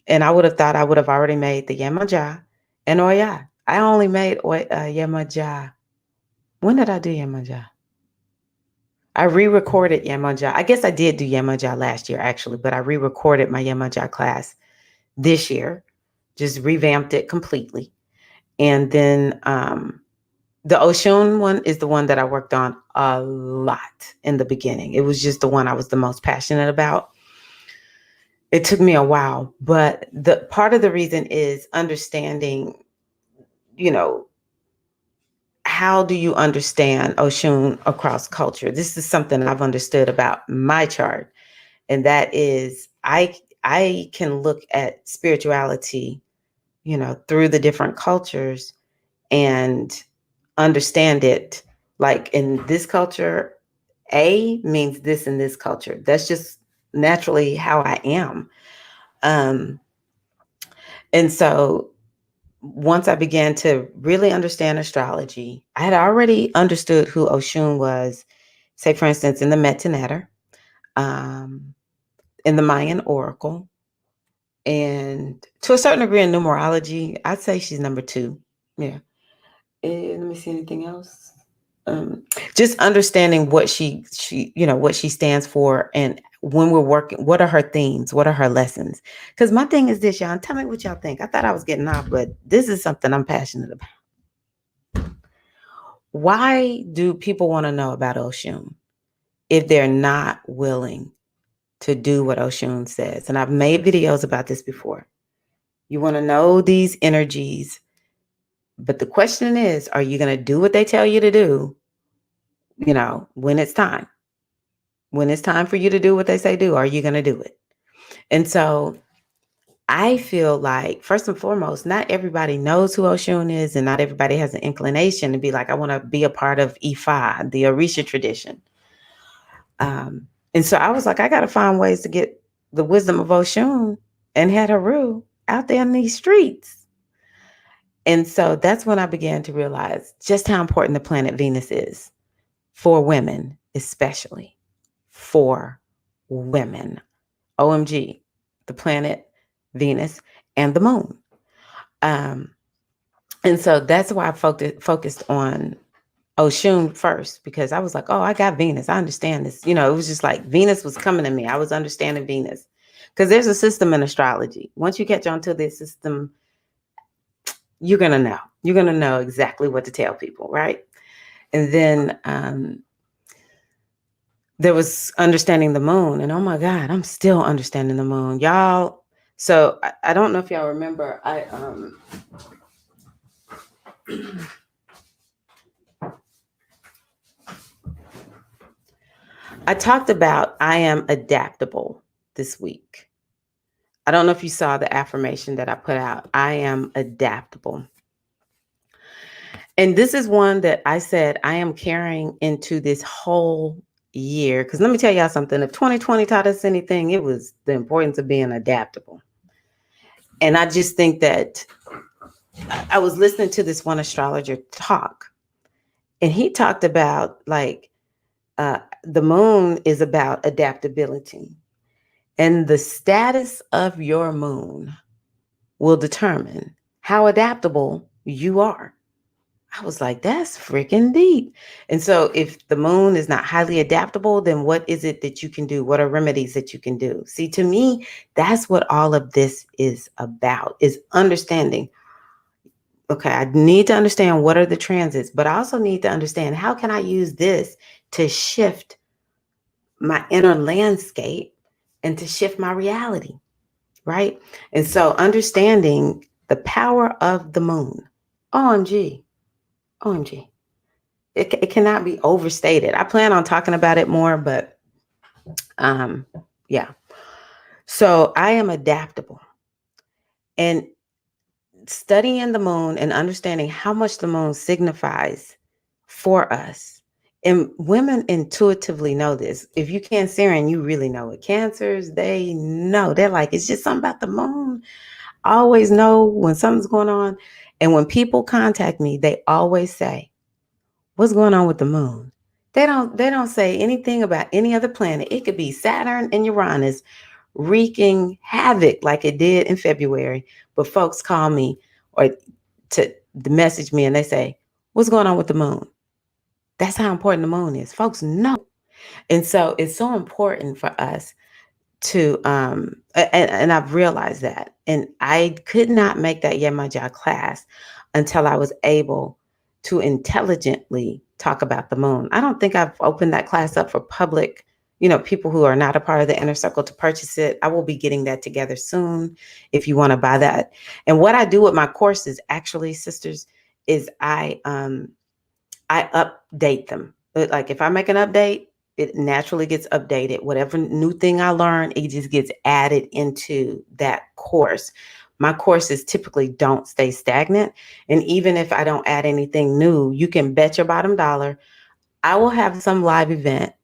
And I would have thought I would have already made the Yemaja and Oya. I only made Yemaja. When did I do Yemaja? I re-recorded Yemaja. I guess I did do Yemaja last year, actually, but I re-recorded my Yemaja class this year, just revamped it completely. And then the Oshun one is the one that I worked on a lot in the beginning. It was just the one I was the most passionate about. It took me a while, but the part of the reason is understanding, how do you understand Oshun across culture? This is something I've understood about my chart. And that is, I can look at spirituality, through the different cultures and understand it. Like in this culture, A means this in this culture. That's just naturally how I am. Um, and so once I began to really understand astrology, I had already understood who Oshun was, say, for instance, in the Metanetta, um, in the Mayan Oracle, and to a certain degree in numerology. I'd say she's number 2. Yeah. Let me see anything else. Just understanding what she what she stands for, and when we're working, what are her themes, what are her lessons? Because my thing is this, y'all, and tell me what y'all think. I thought I was getting off, but this is something I'm passionate about. Why do people want to know about Oshun if they're not willing to do what Oshun says? And I've made videos about this before. You want to know these energies, but the question is, are you going to do what they tell you to do? When it's time. When it's time for you to do what they say do, are you going to do it? And so I feel like, first and foremost, not everybody knows who Oshun is, and not everybody has an inclination to be like, I want to be a part of Ifa, the Orisha tradition. And so I was like, I got to find ways to get the wisdom of Oshun and had Haru out there in these streets. And so that's when I began to realize just how important the planet Venus is for women, especially for women. OMG, the planet Venus and the moon. And so that's why I focused on Oshun first, because I was like, oh, I got Venus. I understand this. It was just like Venus was coming to me. I was understanding Venus, because there's a system in astrology. Once you catch on to this system, you're going to know. You're going to know exactly what to tell people, right? And then there was understanding the moon. And oh my God, I'm still understanding the moon. Y'all. So I don't know if y'all remember, I talked about I am adaptable this week. I don't know if you saw the affirmation that I put out. I am adaptable. And this is one that I said I am carrying into this whole year. Because let me tell y'all something. If 2020 taught us anything, it was the importance of being adaptable. And I just think that I was listening to this one astrologer talk, and he talked about like the moon is about adaptability. And the status of your moon will determine how adaptable you are. I was like, that's freaking deep. And so if the moon is not highly adaptable, then what is it that you can do? What are remedies that you can do? See, to me, that's what all of this is about, is understanding. Okay, I need to understand what are the transits, but I also need to understand how can I use this to shift my inner landscape and to shift my reality, right? And so understanding the power of the moon, OMG, OMG. It cannot be overstated. I plan on talking about it more, but yeah. So I am adaptable. And studying the moon and understanding how much the moon signifies for us. And women intuitively know this. If you Cancerian, you really know it. Cancers, they know. They're like, it's just something about the moon. I always know when something's going on. And when people contact me, they always say, what's going on with the moon? They don't say anything about any other planet. It could be Saturn and Uranus wreaking havoc like it did in February. But folks call me or to message me and they say, what's going on with the moon? That's how important the moon is. Folks know. And so it's so important for us to, and I've realized that. And I could not make that Yemaja class until I was able to intelligently talk about the moon. I don't think I've opened that class up for public, people who are not a part of the inner circle to purchase it. I will be getting that together soon if you want to buy that. And what I do with my courses, actually, sisters, is I update them. Like if I make an update, It naturally gets updated. Whatever new thing I learn, it just gets added into that course. My courses typically don't stay stagnant. And even if I don't add anything new, you can bet your bottom dollar I will have some live event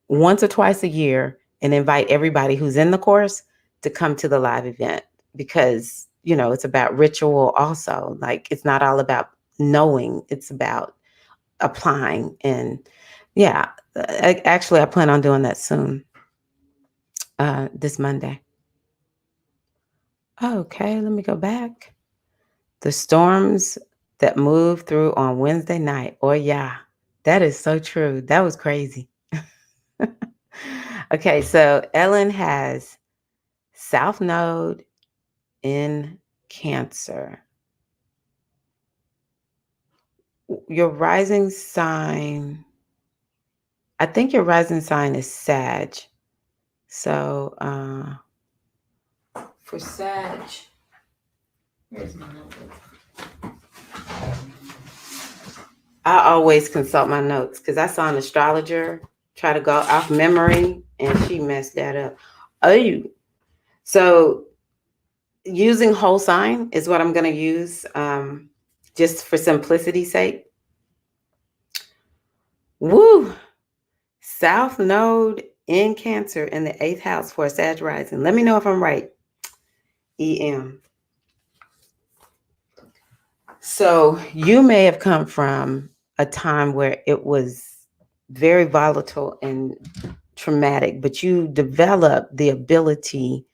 once or twice a year and invite everybody who's in the course to come to the live event because, it's about ritual also. Like it's not all about knowing, it's about applying. And yeah, actually, I plan on doing that soon, this Monday. Okay, let me go back. The storms that moved through on Wednesday night. Oh, yeah, that is so true. That was crazy. Okay, so Ellen has South Node in Cancer. Your rising sign, I think your rising sign is Sag. So for Sag, here's my notebook. I always consult my notes because I saw an astrologer try to go off memory and she messed that up. Oh, so using whole sign is what I'm going to use, just for simplicity's sake. Woo! South Node in Cancer in the 8th house for a Sag rising. Let me know if I'm right. EM. So you may have come from a time where it was very volatile and traumatic, but you developed the ability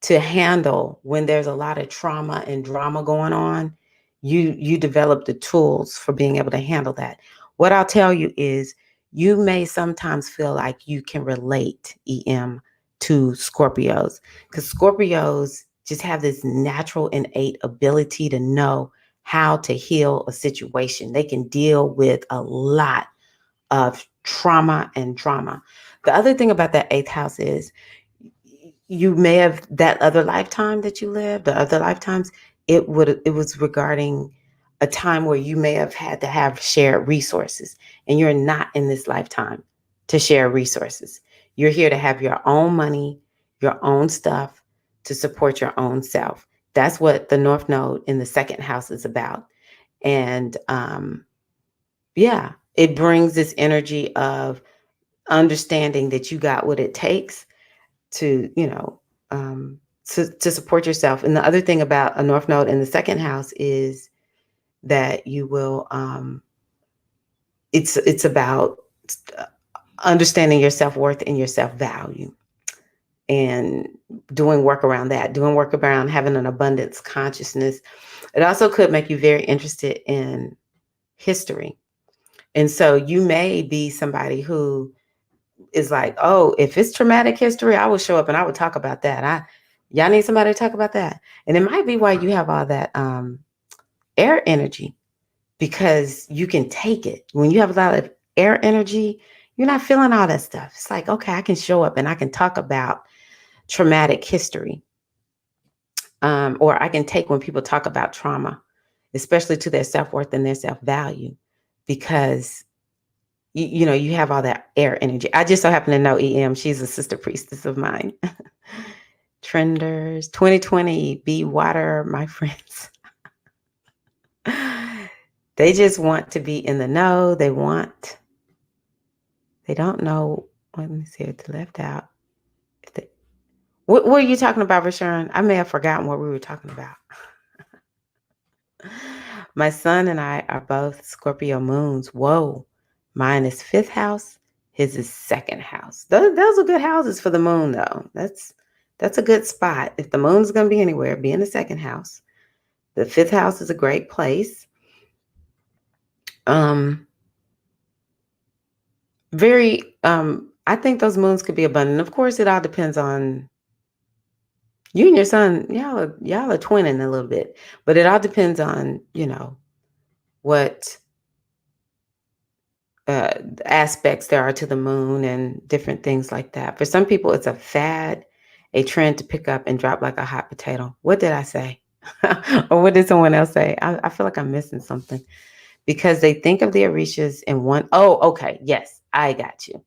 to handle when there's a lot of trauma and drama going on. You develop the tools for being able to handle that. What I'll tell you is you may sometimes feel like you can relate, EM, to Scorpios, because Scorpios just have this natural innate ability to know how to heal a situation. They can deal with a lot of trauma and drama. The other thing about that 8th house is you may have that other lifetime that you lived, the other lifetimes, it was regarding a time where you may have had to have shared resources, and you're not in this lifetime to share resources. You're here to have your own money, your own stuff, to support your own self. That's what the North Node in the 2nd house is about. And yeah, it brings this energy of understanding that you got what it takes to, to support yourself. And the other thing about a North Node in the 2nd house is that you will, it's about understanding your self-worth and your self-value and doing work around that, doing work around having an abundance consciousness. It also could make you very interested in history. And so you may be somebody who is like, oh, if it's traumatic history, I will show up and I would talk about that. Y'all need somebody to talk about that. And it might be why you have all that air energy, because you can take it. When you have a lot of air energy, you're not feeling all that stuff. It's like, okay, I can show up and I can talk about traumatic history. Or I can take when people talk about trauma, especially to their self-worth and their self-value, because you have all that air energy. I just so happen to know EM. She's a sister priestess of mine. Trenders 2020, be water, my friends. They just want to be in the know. They don't know. Let me see if they left out. What are you talking about, Rashawn? I may have forgotten what we were talking about. My son and I are both Scorpio moons. Whoa. Mine is 5th house. His is 2nd house. Those are good houses for the moon, though. That's a good spot. If the moon's going to be anywhere, be in the 2nd house. The 5th house is a great place. I think those moons could be abundant. Of course, it all depends on you and your son. Y'all are twinning a little bit, but it all depends on, what aspects there are to the moon and different things like that. For some people, it's a fad, a trend to pick up and drop like a hot potato. What did I say? Or what did someone else say? I feel like I'm missing something, because they think of the Orishas in one. Oh, okay. Yes, I got you.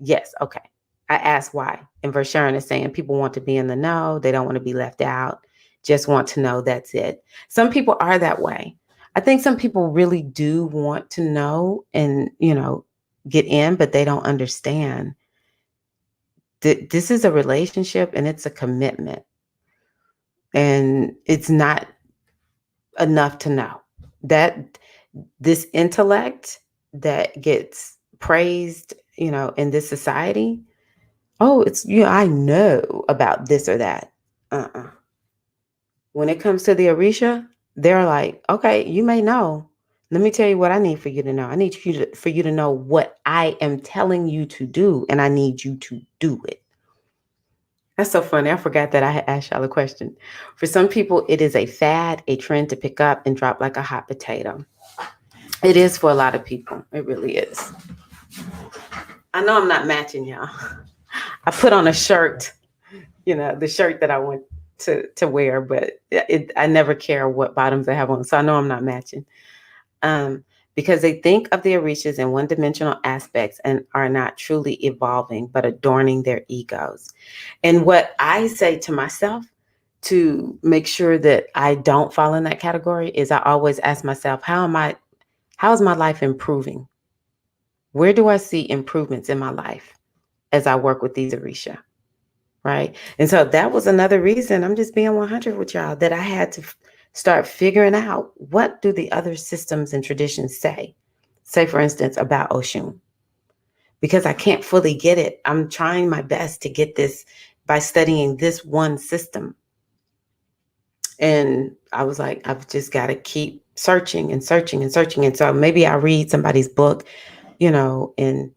Yes. Okay. I asked why. And Versharon is saying people want to be in the know. They don't want to be left out. Just want to know. That's it. Some people are that way. I think some people really do want to know and, get in, but they don't understand that this is a relationship and it's a commitment. And it's not enough to know that this intellect that gets praised, in this society. Oh, it's, I know about this or that. When it comes to the Orisha, they're like, okay, you may know. Let me tell you what I need for you to know. I need for you to know what I am telling you to do, and I need you to do it. That's so funny. I forgot that I had asked y'all a question. For some people, it is a fad, a trend to pick up and drop like a hot potato. It is for a lot of people. It really is. I know I'm not matching y'all. I put on a shirt, the shirt that I want to wear, but I never care what bottoms I have on. So I know I'm not matching. Because they think of the Orishas in one-dimensional aspects and are not truly evolving, but adorning their egos. And what I say to myself to make sure that I don't fall in that category is I always ask myself, how is my life improving? Where do I see improvements in my life as I work with these Orisha? Right. And so that was another reason, I'm just being 100 with y'all, that I had to start figuring out, what do the other systems and traditions say? Say, for instance, about Oshun. Because I can't fully get it. I'm trying my best to get this by studying this one system. And I was like, I've just got to keep searching and searching and searching. And so maybe I read somebody's book, and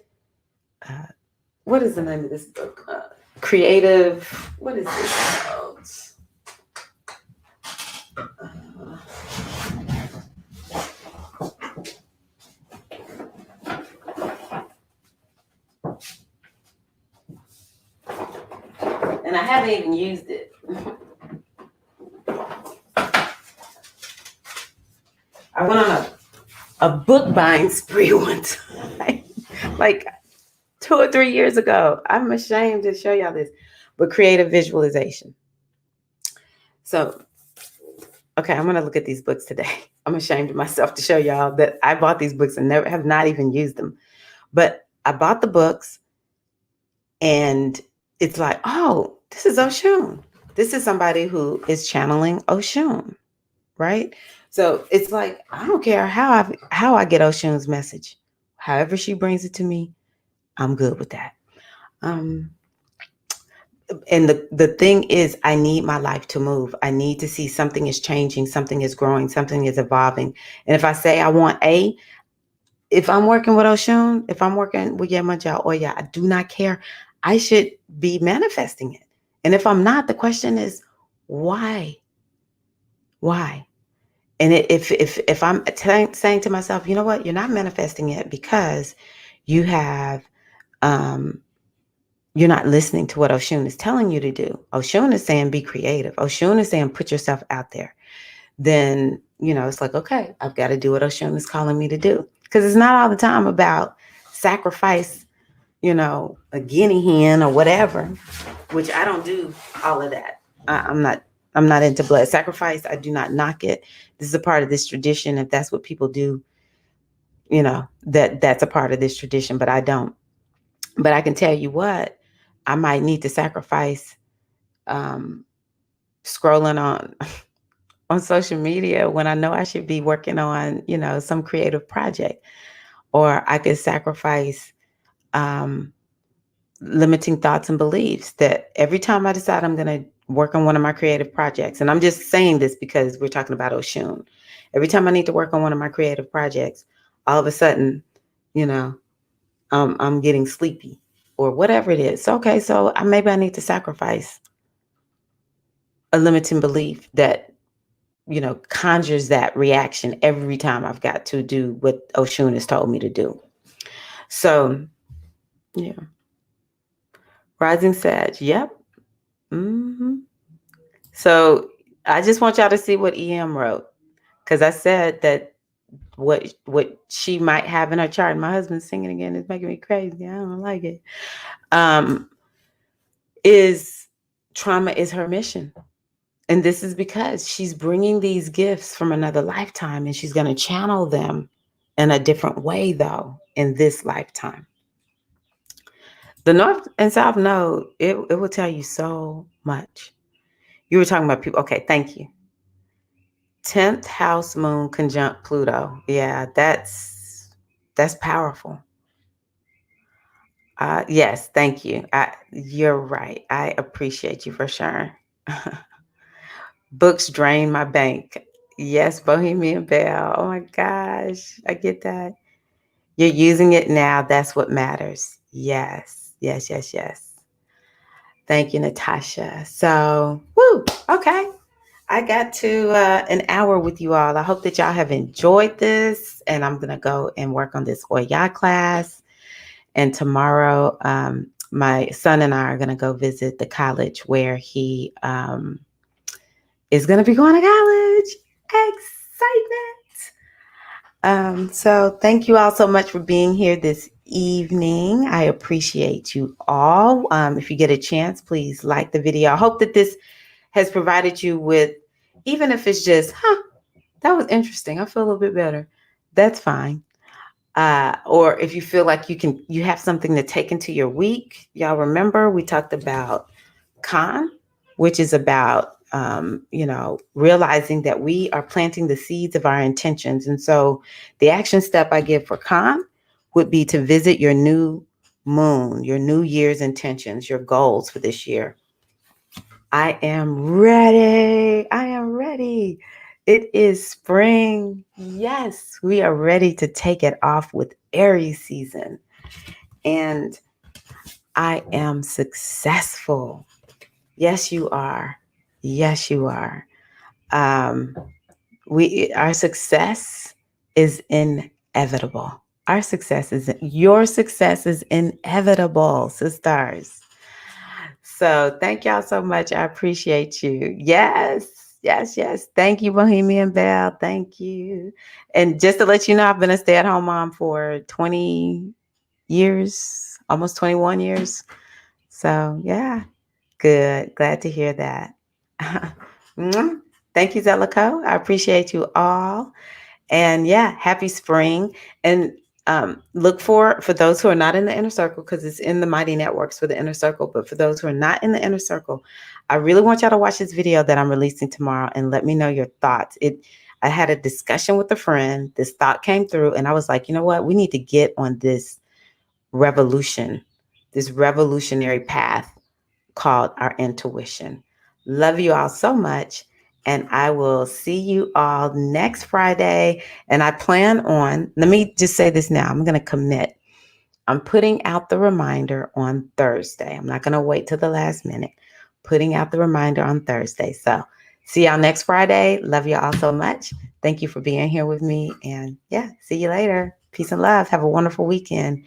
what is the name of this book? Creative, what is this called? And I haven't even used it. I went on a book buying spree one time, like 2 or 3 years ago. I'm ashamed to show y'all this, but creative visualization. So, okay, I'm going to look at these books today. I'm ashamed of myself to show y'all that I bought these books and never have not even used them. But I bought the books and it's like, oh, this is Oshun. This is somebody who is channeling Oshun, right? So it's like, I don't care how I get Oshun's message. However she brings it to me, I'm good with that. And the thing is, I need my life to move. I need to see something is changing, something is growing, something is evolving. And if I say I want if I'm working with Oshun, if I'm working with Yemanjá Oya, I do not care. I should be manifesting it. And if I'm not, the question is, why? Why? And if I'm saying to myself, you know what, you're not manifesting it because you have, you're not listening to what Oshun is telling you to do. Oshun is saying, be creative. Oshun is saying, put yourself out there. Then, it's like, okay, I've got to do what Oshun is calling me to do. Because it's not all the time about sacrifice, a guinea hen or whatever, which I don't do all of that. I'm not into blood sacrifice. I do not knock it. This is a part of this tradition. If that's what people do, that's a part of this tradition, but I don't. But I can tell you what, I might need to sacrifice scrolling on social media when I know I should be working on, some creative project. Or I could sacrifice limiting thoughts and beliefs, that every time I decide I'm going to work on one of my creative projects, and I'm just saying this because we're talking about Oshun. Every time I need to work on one of my creative projects, all of a sudden, I'm getting sleepy or whatever it is. Okay, so maybe I need to sacrifice a limiting belief that, conjures that reaction every time I've got to do what Oshun has told me to do. So, yeah. Rising Sag, yep. Mm-hmm. So I just want y'all to see what EM wrote, because I said that what she might have in her chart. And my husband's singing again. It's making me crazy. I don't like it. Is trauma is her mission. And this is because she's bringing these gifts from another lifetime, and she's going to channel them in a different way, though, in this lifetime. The North and South Node, it will tell you so much. You were talking about people. Okay, thank you. 10th house moon conjunct Pluto. Yeah, that's powerful. Yes, thank you. You're right. I appreciate you for sharing. Books drain my bank. Yes, Bohemian Belle. Oh my gosh, I get that. You're using it now. That's what matters. Yes, yes, yes, yes. Thank you, Natasha. So, woo, okay. I got to an hour with you all. I hope that y'all have enjoyed this, and I'm going to go and work on this FRIYAY class. And tomorrow, my son and I are going to go visit the college where he is going to be going to college. Excitement. So thank you all so much for being here this evening. I appreciate you all. If you get a chance, please like the video. I hope that this has provided you with, even if it's just, that was interesting. I feel a little bit better. That's fine. Or if you feel like you have something to take into your week. Y'all remember we talked about Khan, which is about, realizing that we are planting the seeds of our intentions. And so the action step I give for Khan would be to visit your new moon, your new year's intentions, your goals for this year. I am ready. I am ready. It is spring. Yes, we are ready to take it off with Aries season. And I am successful. Yes, you are. Yes, you are. Our success is inevitable. Your success is inevitable, sisters. So thank y'all so much. I appreciate you. Yes, yes, yes. Thank you, Bohemian Belle. Thank you. And just to let you know, I've been a stay-at-home mom for 20 years, almost 21 years. So yeah, good. Glad to hear that. Thank you, Zellico. I appreciate you all. And yeah, happy spring. And look for those who are not in the inner circle, because it's in the Mighty Networks for the inner circle. But for those who are not in the inner circle, I really want y'all to watch this video that I'm releasing tomorrow and let me know your thoughts. I had a discussion with a friend. This thought came through, and I was like, you know what? We need to get on this revolutionary path called our intuition. Love you all so much. And I will see you all next Friday. And I plan on, let me just say this now, I'm going to commit. I'm putting out the reminder on Thursday. I'm not going to wait till the last minute. Putting out the reminder on Thursday. So see y'all next Friday. Love you all so much. Thank you for being here with me. And yeah, see you later. Peace and love. Have a wonderful weekend.